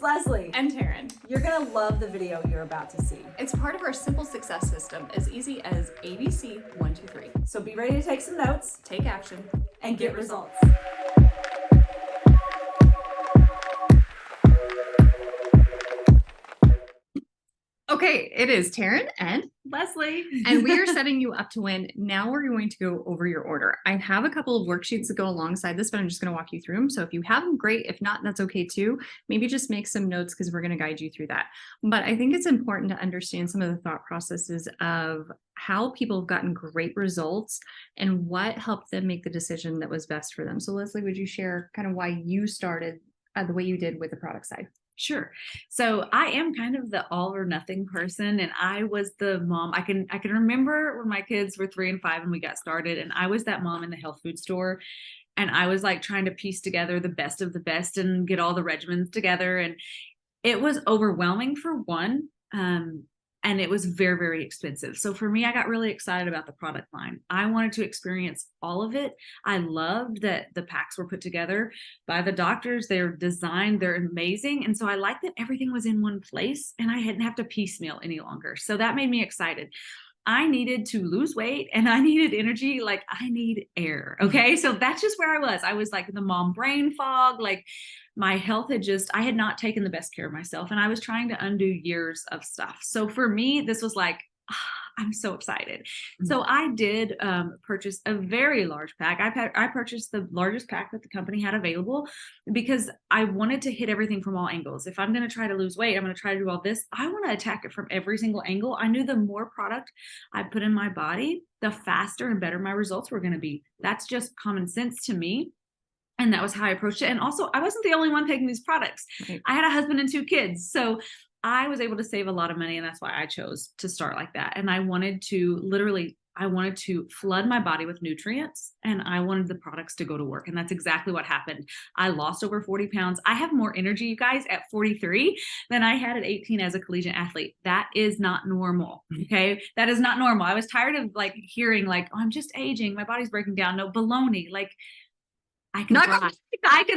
It's Leslie. And Taryn. You're going to love the video you're about to see. It's part of our simple success system, as easy as ABC 1, 2, 3. So be ready to take some notes Take action and get results. Okay, it is Taryn and Leslie. and we are setting you up to win. Now we're going to go over your order. I have a couple of worksheets that go alongside this, but I'm just going to walk you through them. So if you have them, great. If not, that's okay too. Maybe just make some notes because we're going to guide you through that. But I think it's important to understand some of the thought processes of how people have gotten great results and what helped them make the decision that was best for them. So Leslie, would you share kind of why you started the way you did with the product side? Sure. So I am kind of the all or nothing person, and I was the mom. I can remember when my kids were 3 and 5 and we got started, and I was that mom in the health food store, and I was like trying to piece together the best of the best and get all the regimens together, and it was overwhelming for one. And it was very, very expensive. So for me, I got really excited about the product line. I wanted to experience all of it. I loved that the packs were put together by the doctors. They're designed, they're amazing. And so I liked that everything was in one place and I didn't have to piecemeal any longer. So that made me excited. I needed to lose weight and I needed energy. Like I need air. Okay. So that's just where I was. I was like the mom brain fog, like my health I had not taken the best care of myself and I was trying to undo years of stuff. So for me, this was like, I'm so excited. Mm-hmm. So I did purchase a very large pack. I purchased the largest pack that the company had available because I wanted to hit everything from all angles. If I'm going to try to lose weight, I'm going to try to do all this. I want to attack it from every single angle. I knew the more product I put in my body, the faster and better my results were going to be. That's just common sense to me. And that was how I approached it. And also, I wasn't the only one taking these products. Right. I had a husband and 2 kids. So I was able to save a lot of money. And that's why I chose to start like that. And I wanted to flood my body with nutrients and I wanted the products to go to work. And that's exactly what happened. I lost over 40 pounds. I have more energy, you guys, at 43 than I had at 18 as a collegiate athlete. That is not normal. Okay. That is not normal. I was tired of like hearing like, oh, I'm just aging. My body's breaking down. No, baloney. Like, I can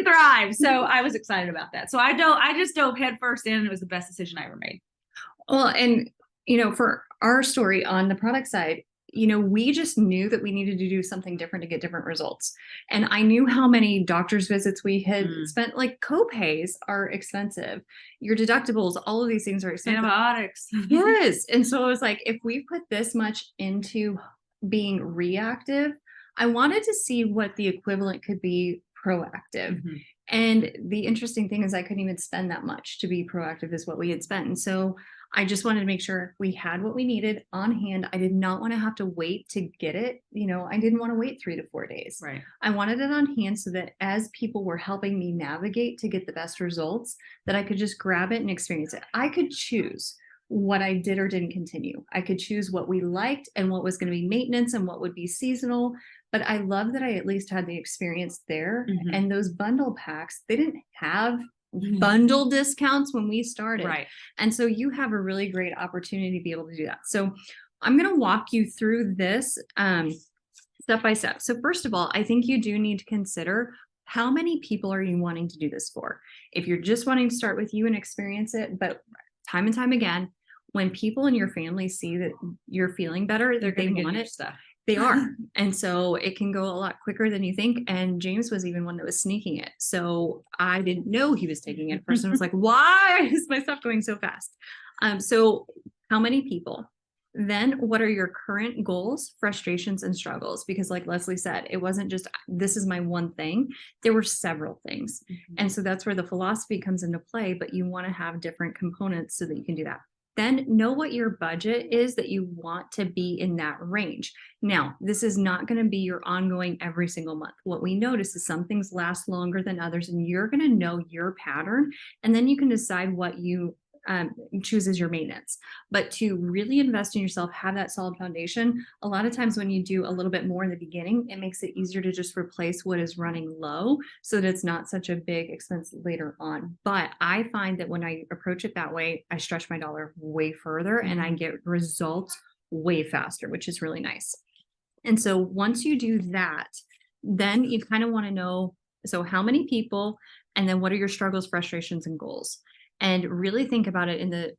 thrive. So I was excited about that. So I just dove head first in and it was the best decision I ever made. Well, and for our story on the product side, we just knew that we needed to do something different to get different results. And I knew how many doctor's visits we had spent. Like co-pays are expensive. Your deductibles, all of these things are expensive. Antibiotics. Yes. And so I was like, if we put this much into being reactive, I wanted to see what the equivalent could be proactive. Mm-hmm. And the interesting thing is I couldn't even spend that much to be proactive is what we had spent. And so I just wanted to make sure we had what we needed on hand. I did not want to have to wait to get it. I didn't want to wait 3 to 4 days. Right. I wanted it on hand so that as people were helping me navigate to get the best results, that I could just grab it and experience it. I could choose what I did or didn't continue. I could choose what we liked and what was going to be maintenance and what would be seasonal. But I love that I at least had the experience there. Mm-hmm. And those bundle packs, they didn't have bundle discounts when we started. Right. And so you have a really great opportunity to be able to do that. So I'm going to walk you through this step by step. So first of all, I think you do need to consider how many people are you wanting to do this for? If you're just wanting to start with you and experience it, but time and time again, when people in your family see that you're feeling better, they want it. Stuff. They are. And so it can go a lot quicker than you think. And James was even one that was sneaking it. So I didn't know he was taking it first. And I was like, why is my stuff going so fast? So how many people? Then what are your current goals, frustrations, and struggles? Because like Leslie said, it wasn't just, this is my one thing. There were several things. Mm-hmm. And so that's where the philosophy comes into play, but you want to have different components so that you can do that. Then know what your budget is that you want to be in that range. Now, this is not going to be your ongoing every single month. What we notice is some things last longer than others, and you're going to know your pattern, and then you can decide what you choose as your maintenance. But to really invest in yourself, have that solid foundation, a lot of times when you do a little bit more in the beginning, it makes it easier to just replace what is running low so that it's not such a big expense later on. But I find that when I approach it that way, I stretch my dollar way further and I get results way faster, which is really nice. And so once you do that, then you kind of want to know, so how many people, and then what are your struggles, frustrations, and goals? and really think about it in the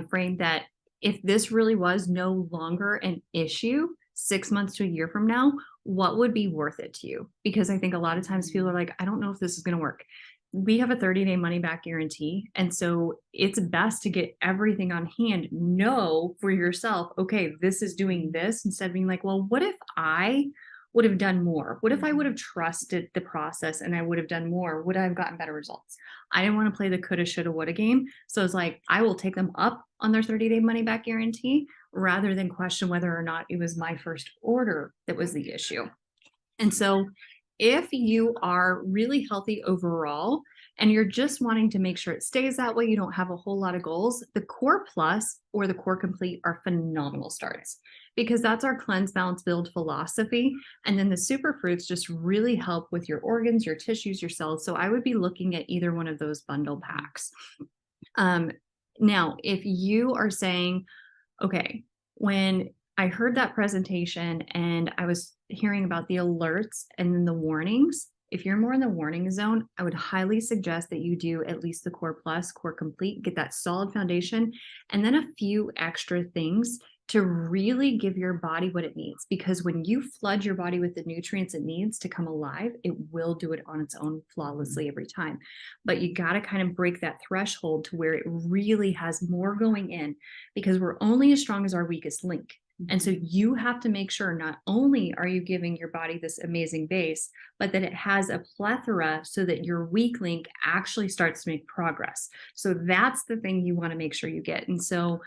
frame that if this really was no longer an issue 6 months to a year from now, what would be worth it to you? Because I think a lot of times people are like, I don't know if this is going to work. We have a 30-day money back guarantee. And so it's best to get everything on hand. Know for yourself, okay, this is doing this, instead of being like, well, what if I would have done more? What if I would have trusted the process and I would have done more? Would I have gotten better results? I didn't want to play the coulda, shoulda, woulda game. So it's like, I will take them up on their 30-day money back guarantee rather than question whether or not it was my first order that was the issue. And so if you are really healthy overall and you're just wanting to make sure it stays that way, you don't have a whole lot of goals, the Core Plus or the Core Complete are phenomenal starts, because that's our cleanse, balance, build philosophy. And then the superfruits just really help with your organs, your tissues, your cells. So I would be looking at either one of those bundle packs. Now, if you are saying, okay, when I heard that presentation and I was hearing about the alerts and then the warnings, if you're more in the warning zone, I would highly suggest that you do at least the Core Plus, Core Complete, get that solid foundation, and then a few extra things to really give your body what it needs. Because when you flood your body with the nutrients it needs to come alive, it will do it on its own flawlessly every time. But you got to kind of break that threshold to where it really has more going in, because we're only as strong as our weakest link. And so you have to make sure not only are you giving your body this amazing base, but that it has a plethora so that your weak link actually starts to make progress. So that's the thing you want to make sure you get. And so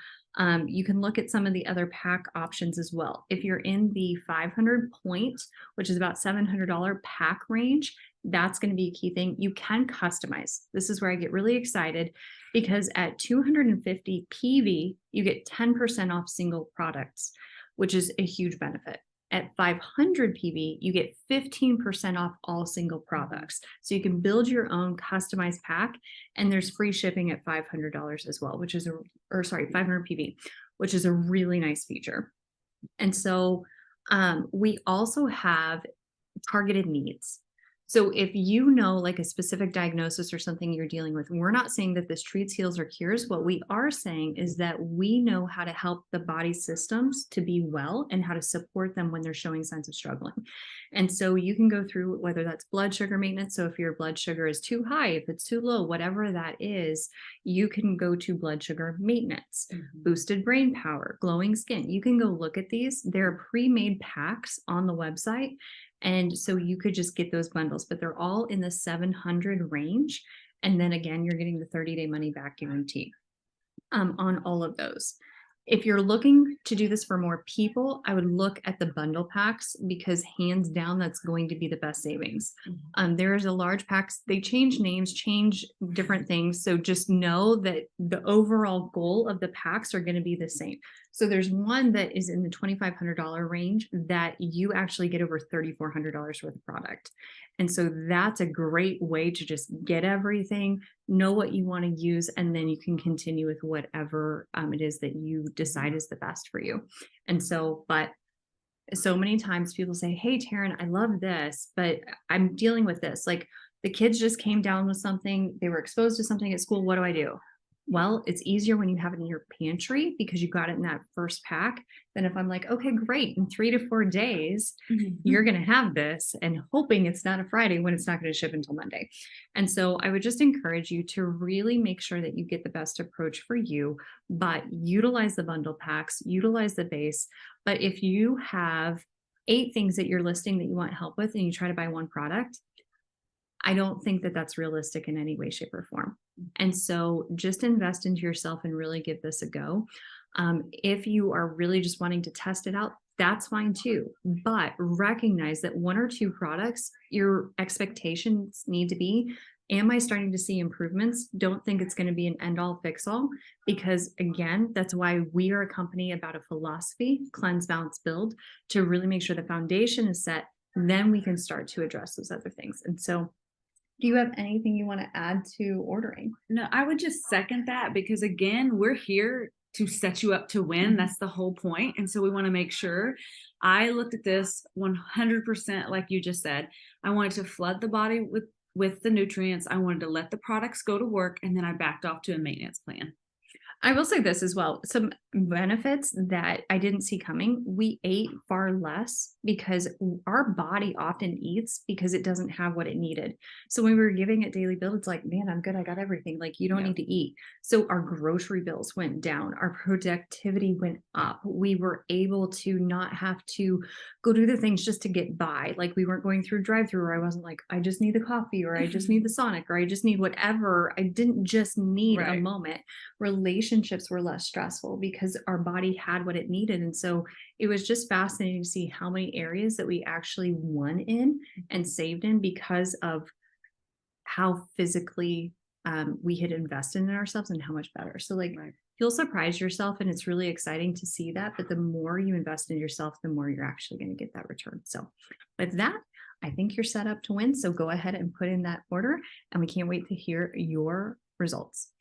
you can look at some of the other pack options as well. If you're in the 500 point, which is about $700 pack range, that's going to be a key thing. You can customize. This is where I get really excited, because at 250 PV, you get 10% off single products, which is a huge benefit. At 500 PV, you get 15% off all single products. So you can build your own customized pack, and there's free shipping at $500 as well, which is 500 PV, which is a really nice feature. And so we also have targeted needs. So if you know like a specific diagnosis or something you're dealing with, we're not saying that this treats, heals, or cures. What we are saying is that we know how to help the body systems to be well and how to support them when they're showing signs of struggling. And so you can go through whether that's blood sugar maintenance. So if your blood sugar is too high, if it's too low, whatever that is, you can go to blood sugar maintenance, boosted brain power, glowing skin. You can go look at these. They're pre-made packs on the website. And so you could just get those bundles, but they're all in the 700 range. And then again, you're getting the 30-day money back guarantee on all of those. If you're looking to do this for more people, I would look at the bundle packs, because hands down, that's going to be the best savings. There's a large packs, they change names, change different things. So just know that the overall goal of the packs are going to be the same. So there's one that is in the $2,500 range that you actually get over $3,400 worth of product. And so that's a great way to just get everything, know what you want to use, and then you can continue with whatever it is that you decide is the best for you. And so, but so many times people say, hey, Taryn, I love this, but I'm dealing with this. Like the kids just came down with something, they were exposed to something at school. What do I do? Well, it's easier when you have it in your pantry because you got it in that first pack than if I'm like, okay, great. In 3 to 4 days, you're going to have this, and hoping it's not a Friday when it's not going to ship until Monday. And so I would just encourage you to really make sure that you get the best approach for you, but utilize the bundle packs, utilize the base. But if you have 8 things that you're listing that you want help with and you try to buy one product, I don't think that that's realistic in any way, shape, or form. And so just invest into yourself and really give this a go. If you are really just wanting to test it out, that's fine too. But recognize that 1 or 2 products, your expectations need to be, am I starting to see improvements? Don't think it's going to be an end all fix all, because again, that's why we are a company about a philosophy, cleanse, balance, build, to really make sure the foundation is set. Then we can start to address those other things. And so do you have anything you want to add to ordering? No, I would just second that, because again, we're here to set you up to win. That's the whole point. And so we want to make sure. I looked at this 100% like you just said. I wanted to flood the body with with the nutrients. I wanted to let the products go to work, and then I backed off to a maintenance plan. I will say this as well. Some benefits that I didn't see coming. We ate far less because our body often eats because it doesn't have what it needed. So when we were giving it daily build, it's like, man, I'm good. I got everything. Like, you don't Yeah. need to eat. So our grocery bills went down. Our productivity went up. We were able to not have to go do the things just to get by. Like, we weren't going through drive-through where I wasn't like, I just need the coffee, or I just need the Sonic, or I just need whatever. I didn't just need a Right. moment. Relationships were less stressful because our body had what it needed. And so it was just fascinating to see how many areas that we actually won in and saved in because of how physically we had invested in ourselves and how much better. So like, Right. you'll surprise yourself, and it's really exciting to see that. But the more you invest in yourself, the more you're actually going to get that return. So with that, I think you're set up to win. So go ahead and put in that order, and we can't wait to hear your results.